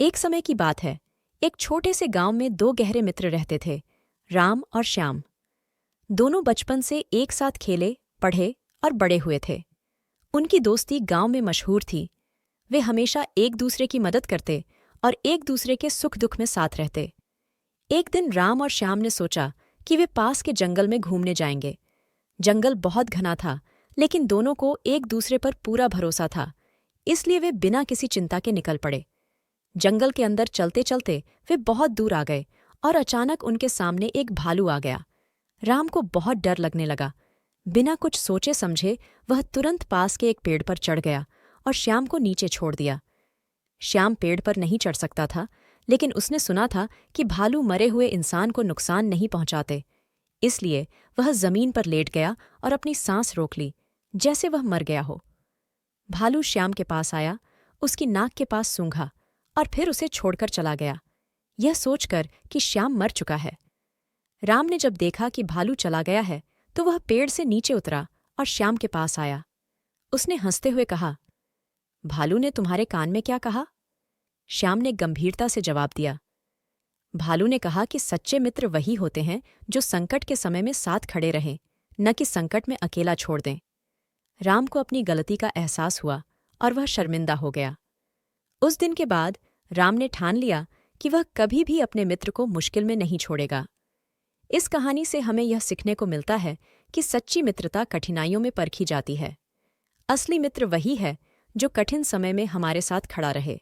एक समय की बात है। एक छोटे से गांव में दो गहरे मित्र रहते थे, राम और श्याम। दोनों बचपन से एक साथ खेले, पढ़े और बड़े हुए थे। उनकी दोस्ती गांव में मशहूर थी। वे हमेशा एक दूसरे की मदद करते और एक दूसरे के सुख दुख में साथ रहते। एक दिन राम और श्याम ने सोचा कि वे पास के जंगल में घूमने जाएंगे। जंगल बहुत घना था, लेकिन दोनों को एक दूसरे पर पूरा भरोसा था, इसलिए वे बिना किसी चिंता के निकल पड़े। जंगल के अंदर चलते चलते वे बहुत दूर आ गए और अचानक उनके सामने एक भालू आ गया। राम को बहुत डर लगने लगा। बिना कुछ सोचे समझे वह तुरंत पास के एक पेड़ पर चढ़ गया और श्याम को नीचे छोड़ दिया। श्याम पेड़ पर नहीं चढ़ सकता था, लेकिन उसने सुना था कि भालू मरे हुए इंसान को नुकसान नहीं पहुंचाते। इसलिए वह जमीन पर लेट गया और अपनी सांस रोक ली, जैसे वह मर गया हो। भालू श्याम के पास आया, उसकी नाक के पास सूंघा और फिर उसे छोड़कर चला गया, यह सोचकर कि श्याम मर चुका है। राम ने जब देखा कि भालू चला गया है, तो वह पेड़ से नीचे उतरा और श्याम के पास आया। उसने हंसते हुए कहा, भालू ने तुम्हारे कान में क्या कहा? श्याम ने गंभीरता से जवाब दिया, भालू ने कहा कि सच्चे मित्र वही होते हैं जो संकट के समय में साथ खड़े रहें, न कि संकट में अकेला छोड़ दें। राम को अपनी गलती का एहसास हुआ और वह शर्मिंदा हो गया। उस दिन के बाद राम ने ठान लिया कि वह कभी भी अपने मित्र को मुश्किल में नहीं छोड़ेगा। इस कहानी से हमें यह सीखने को मिलता है कि सच्ची मित्रता कठिनाइयों में परखी जाती है। असली मित्र वही है जो कठिन समय में हमारे साथ खड़ा रहे।